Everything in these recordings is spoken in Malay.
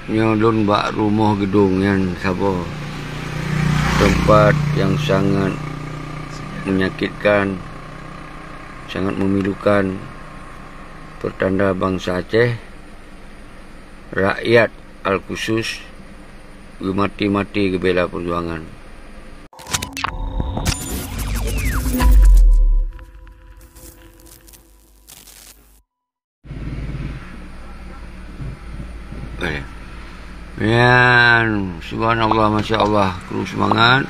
nyolon bak rumah gedung yang Sabah, tempat yang sangat menyakitkan, sangat memilukan, pertanda bangsa Aceh, rakyat Al-Khusus mati-mati ke bela perjuangan. Ya, subhanallah, masya Allah, terus semangat.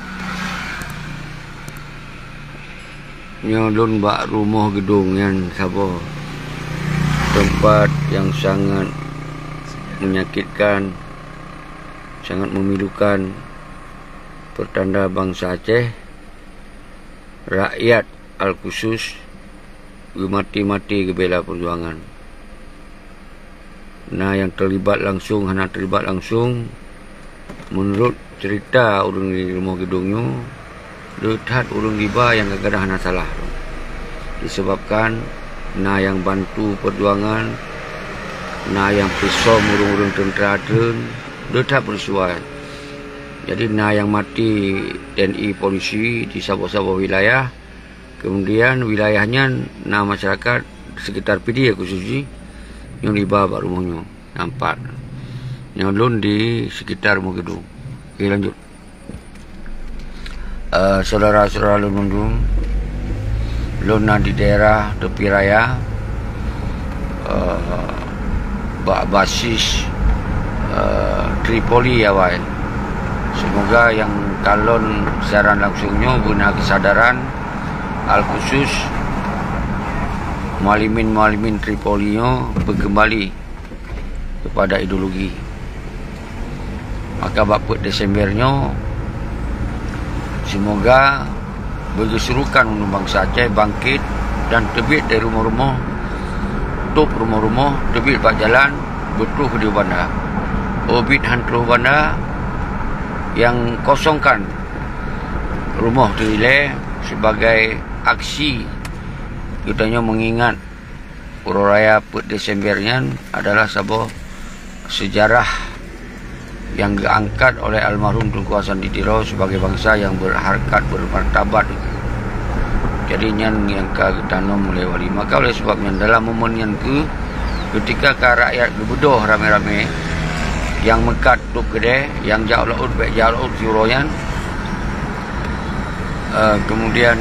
Nyolon bak rumah gedung yang Sabah, tempat yang sangat menyakitkan, sangat memilukan, pertanda bangsa Aceh, rakyat Al-Khusus mati-mati ke bela perjuangan. Nah, yang terlibat langsung, hanya terlibat langsung, menurut cerita orang di rumah gedungnya, lihat orang liba yang kadang-kadang hanya salah. Disebabkan nah yang bantu perjuangan, nah yang pisau urung-urung tentera lihat peristiwa. Jadi nah yang mati TNI polisi di Sabah-Sabah wilayah, kemudian wilayahnya nah masyarakat sekitar PD khususnya yang liba bak rumahnya nampak nyolon di sekitar rumah gedung. Oke, lanjut. Saudara-saudara lundung luna di daerah tepi raya, bak basis Tripoli ya wae. Semoga yang kalon siaran langsungnya guna kesadaran Al-Khusus mualimin Tripolinya berkembali kepada ideologi. Maka baput Desembernya semoga bergeserukan untuk bangsa Aceh bangkit dan terbit dari rumah-rumah, tutup rumah-rumah, terbit pak jalan, betul di bandar. Obit hantu bandar yang kosongkan rumah Trileh sebagai aksi kitanya mengingat Ururaya Put Desembernya adalah sebuah sejarah yang diangkat oleh almarhum Tunku Hasan Ditiro sebagai bangsa yang berharkat, bermartabat. Jadi yang tanam oleh wali. Maka oleh sebabnya dalam momen yang ketika rakyat berbedoh rame-rame, yang mekat tup gede, yang jauh laut baik jauh laut juroyan, kemudian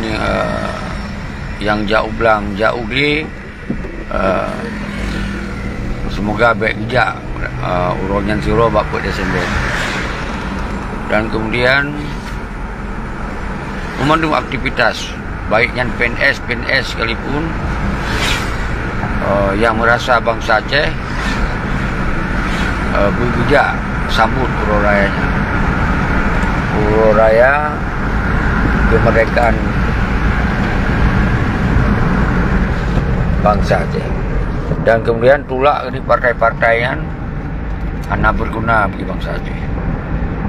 yang jauh belang jauh gede, semoga baik bijak uronyan siro baput Desember. Dan kemudian memandu aktivitas baiknya PNS sekalipun yang merasa bangsa Aceh berbijak sambut ururayanya, ururaya kemerdekaan bangsa Aceh. Dan kemudian tulak di partai-partai yang hanya berguna bagi bangsa Aceh.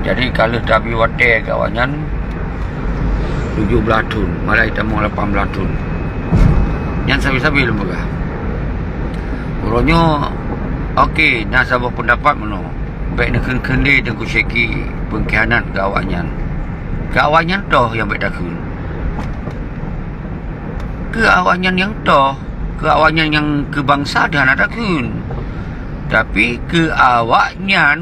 Jadi kalau tapi wate kawannya 17 tahun, malah kita mau 18 tahun. Yang sabi-sabi lembaga. Urutnya okey, nak sabah pendapat mana? Baik nak kendi dan kusyeki pengkhianat kawannya. Kawannya toh yang baik dakun. Kawannya yang toh keawaknya yang kebangsa dah nak takun, tapi keawaknya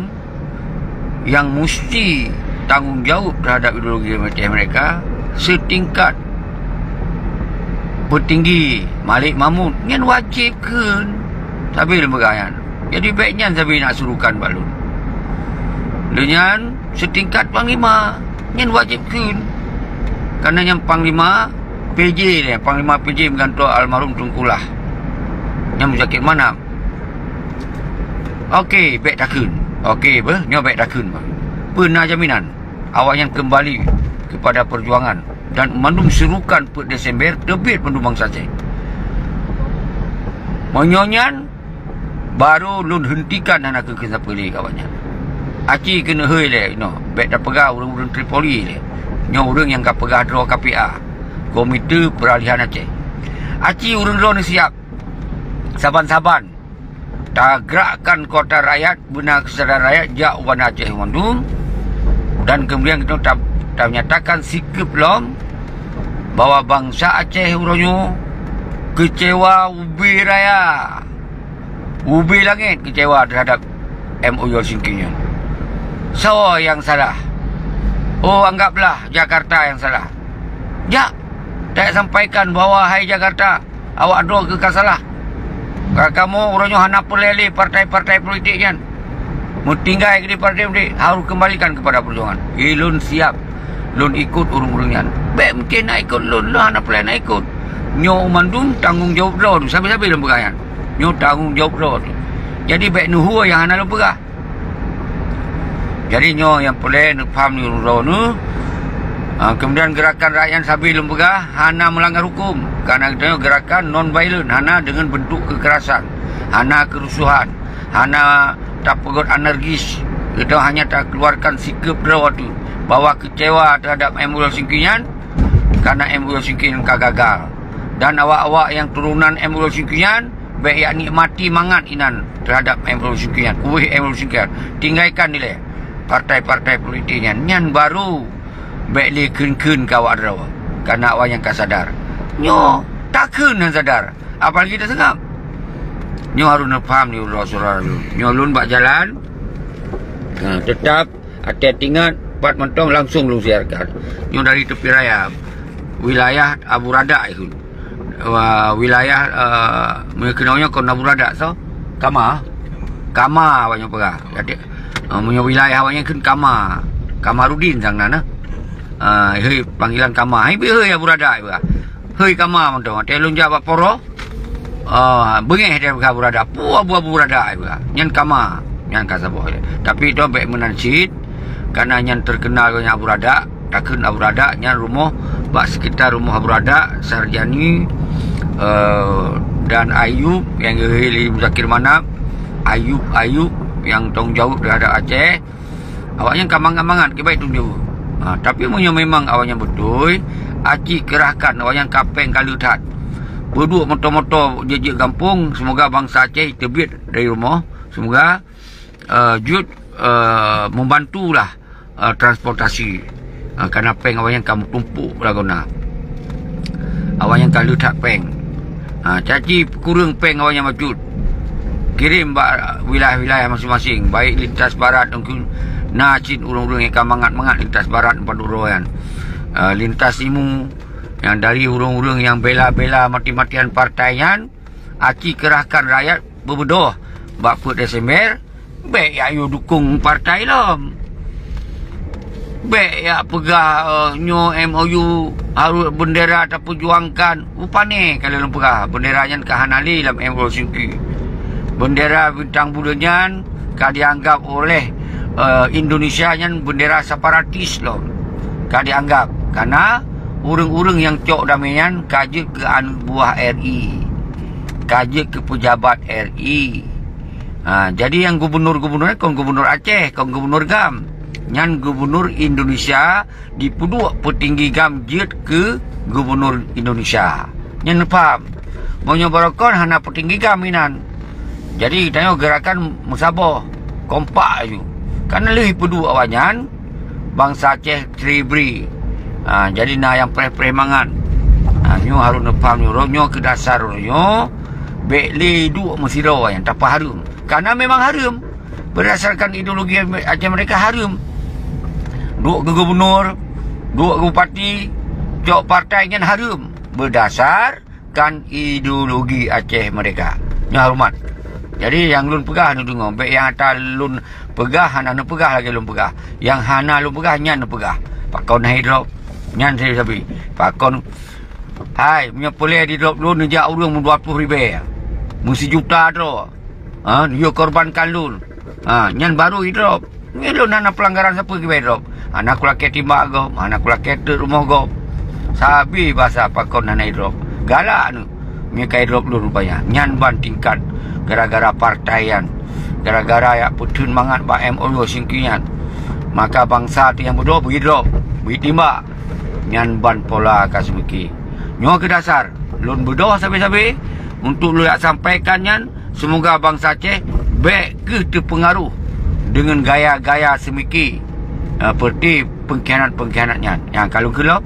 yang mesti tanggungjawab terhadap ideologi mereka setingkat petinggi Malik Mahmud yang wajib kan tapi lembagaan. Jadi baiknya tapi nak suruhkan balun dengan setingkat Panglima yang wajib kan, karena yang Panglima PJ ni, Panglima PJ menggantung almarhum Tunkulah yang menjakit mana. Okey, baik takun. Okey, nyo baik takun. Pernah jaminan awak yang kembali kepada perjuangan dan mandum serukan Put Desember terbit penduduk bangsa Aceh. Menyonyan baru lun hentikan anak ke siapa lagi kawannya. Aci kena hei le, baik dah pegah orang-orang Tripoli le. Nyo orang yang kap pegah draw KPA. Komite Peralihan Aceh. Aci urang-urang siap. Saban-saban Tagakkan kota rakyat, benar kesadaran rakyat jak Wan Aceh Mandung. Dan kemudian kita menyatakan sikap lom bahwa bangsa Aceh uronyo kecewa ubi raya, ubi langit kecewa terhadap MOU Helsinki. So yang salah? Oh, anggaplah Jakarta yang salah. Ya, tak sampaikan bahawa hai Jakarta, awak ada ke salah? Kamu orangnya hana pelele partai-partai politik kan? Tinggal di partai-partai harus kembalikan kepada perjuangan. Lun siap, lun ikut urung-urungan. Baik mungkin nak ikut lun hana pelele nak ikut. Nyo mandung tanggung jawab dah tu. Sampai-sampai dalam perayaan. Nyo tanggung jawab dah tu. Jadi baik nuhu yang hana lu perah. Jadi nyo yang pelele faham ni urung nu. Kemudian gerakan rakyat sambil lembaga hana melanggar hukum, karena kita gerakan non violent, hana dengan bentuk kekerasan, hana kerusuhan, hana tak pegot anarkis. Kita hanya tak keluarkan sikap waktu bahwa kecewa terhadap MOU Helsinki karena MOU Helsinki gagal. Dan awak-awak yang turunan MOU Helsinki baik yang nikmati mangat inan terhadap MOU Helsinki, kuih MOU Helsinki, tinggalkan nilai partai-partai politiknya nyan baru baik li kun kawak draw karena awak yang tak sadar. Nyo takkan yang sadar, apalagi kita sengap. Nyo harus faham ni saudara. Nyo lun bak jalan tetap hati-hati ingat pat mentong langsung lu siarkan. Nyo dari tepi raya wilayah Abu Rada itu. Wilayah mengenalnya kon Abu Rada so Kama awaknya perah. Jadi punya wilayah awaknya kun Kamarudin sang nana. Hei panggilan Kama. Hei Abu Rada. Hei Kama mentong. Telun jawab poro. Bengih dia Abu Rada. Abu Rada. Nyan Kama. Nyan kasaboh. Tapi itu baik menansit. Karena nyan terkenal dengan Abu Rada. Takun Abu Rada. Nyan rumah. Bak sekitar rumah Abu Rada. Sarjani. Dan Ayub. Yang hei Muzakir Manap. Ayub. Yang tanggung jawab terhadap Aceh. Awaknya kamang-kamangan. Kebaik tunggu jauh. Tapi memang awaknya betul. Aci kerahkan awaknya kapeng kalutat. Berdua motor-motor jejak kampung. Semoga bangsa Aceh terbit dari rumah. Semoga membantulah transportasi. Kerana peng awaknya kamu tumpuk lagona. Awaknya kalutat peng. Caci kurang peng awaknya majud. Kirim wilayah-wilayah masing-masing. Baik lintas barat mungkin Nacin urung-urung yang mangat-mangat lintas barat Panduroyan. Lintas Imu yang dari urung-urung yang bela-bela mati-matian partaian. Aci kerahkan rakyat berbedoh. Bak Desember. Baik ayo dukung partai lah. Baik ya pegah nyo MOU harus bendera tak perjuangkan. Upane kalau lu pegah benderanya kahanali dalam MOU Helsinki. Bendera bintang bulanyan kah dianggap oleh Indonesia yang bendera separatis loh. Kah dianggap karena urung-urung yang cok damian kaje ke anak buah RI, kaje ke pejabat RI. Jadi yang gubernur-gubernurnya kon gubernur Aceh, kon gubernur Gam, nyan gubernur Indonesia dipuduk petinggi Gam jet ke gubernur Indonesia. Nyan faham? Mau nyobarakon hana petinggi Gam inan. Jadi tanya gerakan musabah kompak aja. Karena lebih pedu awaknya bangsa Aceh tribri. Jadi yang preh-preh mangan. Nyo harus nepam nyo ke dasar nyo. Bekli duk mesiro yang tak harum. Karena memang harum. Berdasarkan ideologi Aceh mereka harum. Duk ke gubernur, duk ke bupati, cok partainya harum. Berdasarkan ideologi Aceh mereka. Nyo hormat. Jadi yang lun pegah ni dengar. Baik yang atas lun pegah, hana nu pegah lagi lun pegah. Yang hana lun pegah, nyan nu pegah. Pakon hai drop. Nyan saya sabi. Pakon. Hai, punya boleh di drop lun nejak urung 20 ribu. Mesti juta drop. Dia korbankan lun. Nyan baru i drop. Ni lun hana pelanggaran siapa ke drop. Anak kula ke timbak gop. Anak kula ke rumah gop. Sabi bahasa pakon hana i drop. Galak nu. Ni kai drop lun rupanya. Nyan ban tingkat. Gara-gara partaian, gara-gara ya putun mangat ba MOU Helsinki-nya. Maka bangsa tu yang berdoa begitu, timbak nyan ban pola kasmiki. Nyo ke dasar, lun berdoa sampai-sampai untuk lu nak sampaikan nyan semoga bangsa Aceh baik ke terpengaruh dengan gaya-gaya semiki seperti pengkhianat-pengkhianatnya yang kalau kelop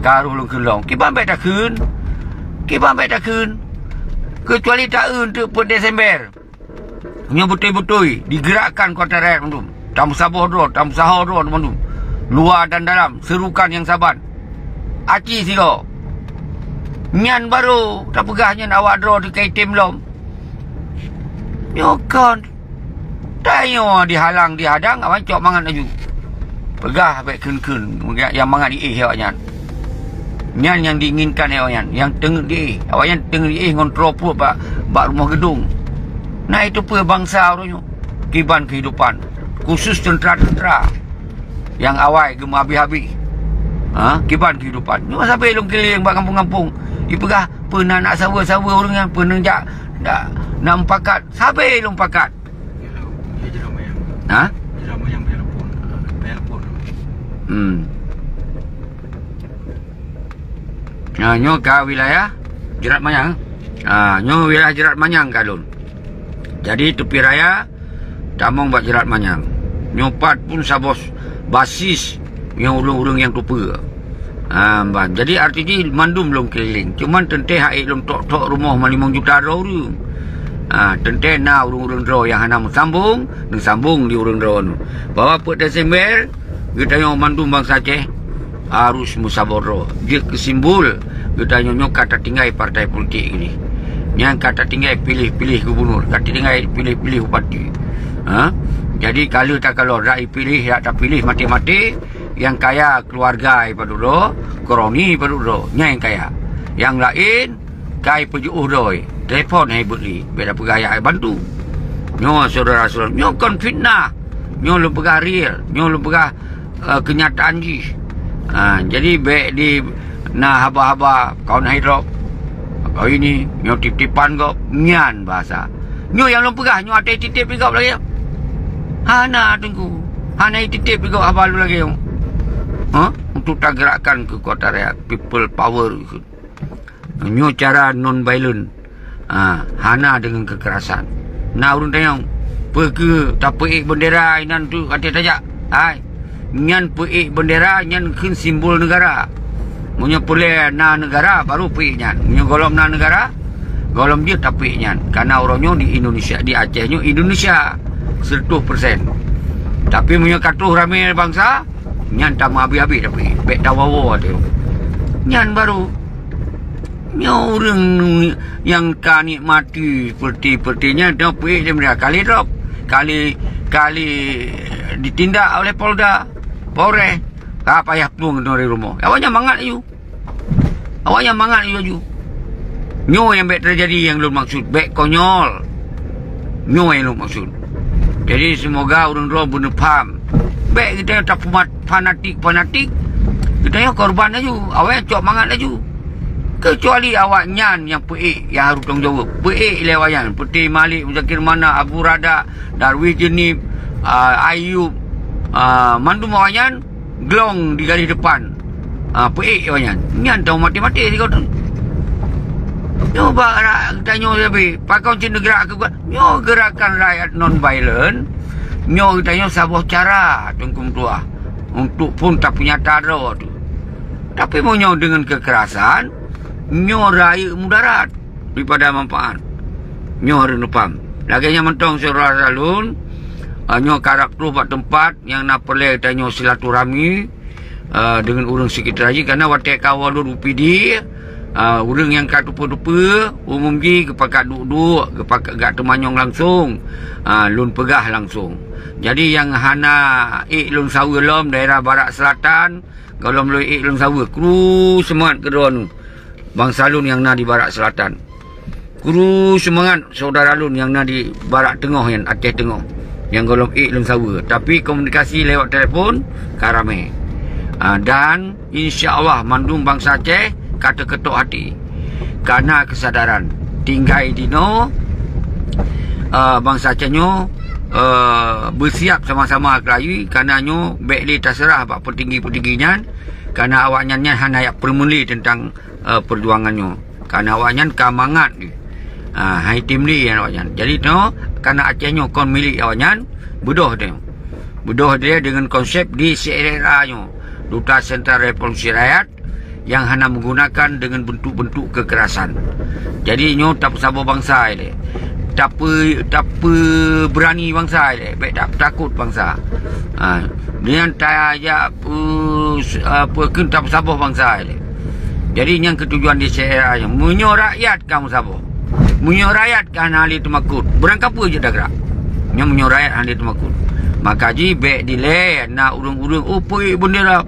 garuh long kelong kiban baik tak kun kecuali tak untuk per Desember punya betul-betul digerakkan Kuartal Rakyat mandum tamu sahur mandum luar dan dalam serukan yang saban aci siro nyan baru tak pegah nyan awak draw di kaitim lom nyokon tayo dihalang dihadang awak cok mangan laju pegah baik kun yang mangan di awak nyan yang diinginkan awak yang tengah di awak yang tengah di ngontrol perut bak rumah gedung. Nah itu apa bangsa orangnya kiban kehidupan khusus tentera-tentera yang awal gemar habis-habis kiban kehidupan ni sampai long keliling bak kampung-kampung ipegah pernah nak sawa-sawa orang yang pernah nak pakat sampai long pakat nyo ka wilayah Jerat Manyang nyo wilayah Jerat Manyang kalun. Jadi tepi raya tamong buat Jerat Manyang. Nyopat pun sabos basis yang urung-urung yang tupa. Jadi artinya mandum belum keliling. Cuman tente hak belum tok-tok rumah 5 juta orang. Tente na urung-urung draw yang hana sambung dan sambung di urung draw nu. Bawa per Desember kita yang mandum bangsa Aceh harus musabaro. Dia kesimbol kita nyok kata tinggal partai politik ini. Yang kata tinggal pilih-pilih gubernur, kata tinggal pilih-pilih bupati. Jadi kalau rakyat pilih, tak pilih mati-mati, yang kaya keluarga pada koroni pada yang kaya. Yang lain kai pejuh doi, telefon hai beli, beda pegaya hai bantu. Nyo saudara-saudara, nyo kon fitnah, nyo lu pegah real, nyo lu pegah kenyataan ji. Jadi baik di haba-haba kawan hidrop. Kau ini nyo tip-tipan kau nyan bahasa nyo yang lu pegah nyo ada titip kau lagi hana tunggu hana titip kau apa lu lagi untuk tak gerakkan ke Kuartal Rakyat people power nyo cara non violent hana dengan kekerasan nah urun tayang pergi tak peik bendera inan tu kata tajak nyan peik bendera nyan kin simbol negara. Punya boleh na negara baru periknya. Punya golom na negara, golom dia tak periknya. Karena orangnya di Indonesia, di Acehnya Indonesia 100%. Tapi punya katuh ramai bangsa, nyan tak habis-habis tapi bek tawawo tu. Nyan baru orang yang kanik mati sepertinya dah perik dia mereka kali drop, kali ditindak oleh Polda, Polres. Payah pulang dari rumah. Awaknya mangat you. Nyo yang baik terjadi yang lu maksud. Baik konyol. Nyo yang lu maksud. Jadi semoga orang-orang benar faham. Baik kita yang tak fanatik. Kita yang korban aja. Awak cok mangat aja. Kecuali awak nyan yang peik yang harus tanggung jawab. Peik lewayan. Peti Malik, Muzakir Mana, Abu Rada, Darwis Jenib, Ayub, mandum awak nyan. Glong di garis depan peik awaknya nyan tahu mati-mati kau tu nyoba tanya lebih pakau cin negara aku nyo gerakan rakyat non violent nyo tanya sabuh cara tungkum tua untuk pun tak punya taro tu tapi mau nyo dengan kekerasan nyo rakyat mudarat daripada manfaat nyo renupam lagi yang mentong saudara salun nyo karak tu buat tempat yang nak perlu tanya silaturahmi dengan orang sekitar lagi karena watak kawan UPD orang yang kat dupa-dupa umum ji kepakat duduk kepakat gak temanyong langsung lun pegah langsung jadi yang hana lun sawa lom daerah barat selatan kalau lu lun sawa kru semangat kedua nu bangsa lun yang nak di barat selatan kru semangat saudara lun yang nak di barat tengah yang Aceh tengah yang golong lem sawa tapi komunikasi lewat telefon karame dan insya-Allah mandum bangsa Aceh kata ketuk hati karena kesadaran tinggal dino bangsa Acehnya bersiap sama-sama kelayu karena nyo baikli terserah bak petinggi-petingginya karena awaknya hanya permuli tentang perjuangannya karena awaknya kamangat Hai tim li yang awaknya. Jadi no kana Acehnya kon milik awaknya budoh dia dengan konsep di CRA nya Duta Sentral Revolusi Rakyat yang hanya menggunakan dengan bentuk-bentuk kekerasan. Jadi nyo tak sabar bangsa ile. Tak berani bangsa ile. Baik tak takut bangsa. Dengan taya tak sabar bangsa ile. Jadi yang ketujuan di CRA nya menyo rakyat kamu sabar. Menyo rakyat kan ahli temakut. Berangkap je dah gerak. Nyo menyo rakyat ahli temakut. Maka ji baik dile nak urung-urung puik bendera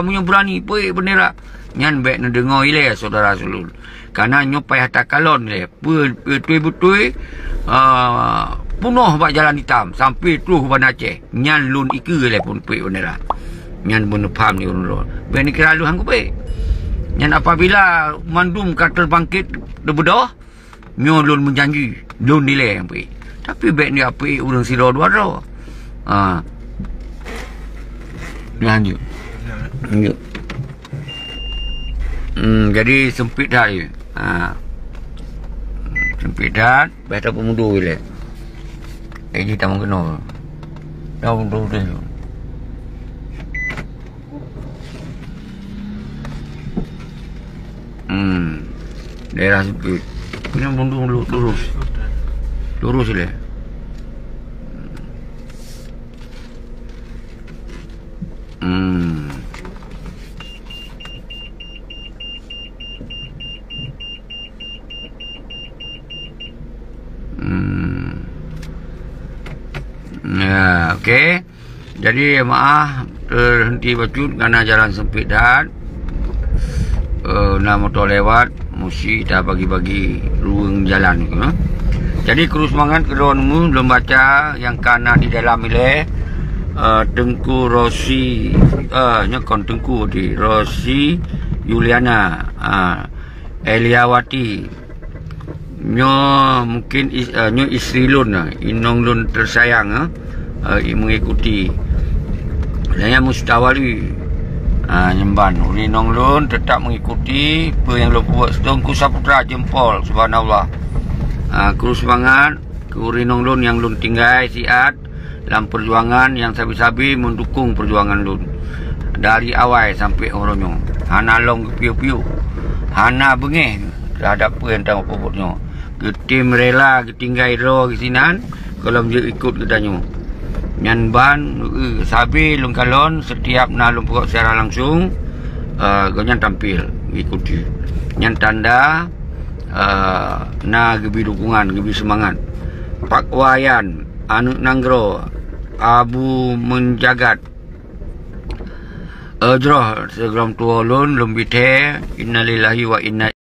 menyo berani puik bendera. Nyan baik nak dengar ile saudara sulul. Karena nyo payah takalon le. Betul-betul punuh bak jalan hitam sampai terus Bandar Aceh. Nyan lun ike le pun puik bendera. Nyan pun faham ni urung. Baik ni kira lu hang baik. Nyan apabila mandum kata bangkit debedah, nyo lun menjanji lun nilai yang baik. Tapi baik ni apa urang sira dua ro. Lanjut. Jadi sempit dah dia. Sempit dah, baik tak pemudu le. Jadi tak mau kena. Dah mundur dia. Daerah sempit. Kena mundur lurus le. Ya, okey. Jadi maaf terhenti bacut kerana jalan sempit dan nak motor lewat mesti dah bagi-bagi ruang jalan gitu. Jadi kurus semangat kedua nemu belum baca yang kana di dalam ile Tengku Rosi nyekon Tengku di Rosi Yuliana Eliawati nyo mungkin nyo isteri lun inong lun tersayang mengikuti saya mustawali nyemban inong lun tetap mengikuti apa yang lo buat Tengku Saputra jempol subhanallah. Kurus semangat kurinong lun yang lun tinggal siat dalam perjuangan yang sabi-sabi mendukung perjuangan lun dari awal sampai orangnya hana long piu-piu hana bengeh terhadap apa yang tahu pokoknya tim rela tinggal ro ke sinan kalau dia ikut katanya nyan ban sabi lun kalon setiap na lun pokok secara langsung ganyan tampil ikuti nyan tanda na gebi dukungan gebi semangat pakwayan anu nanggro Abu menjagat Ajroh segram tua lun lumbite innalillahi wa inna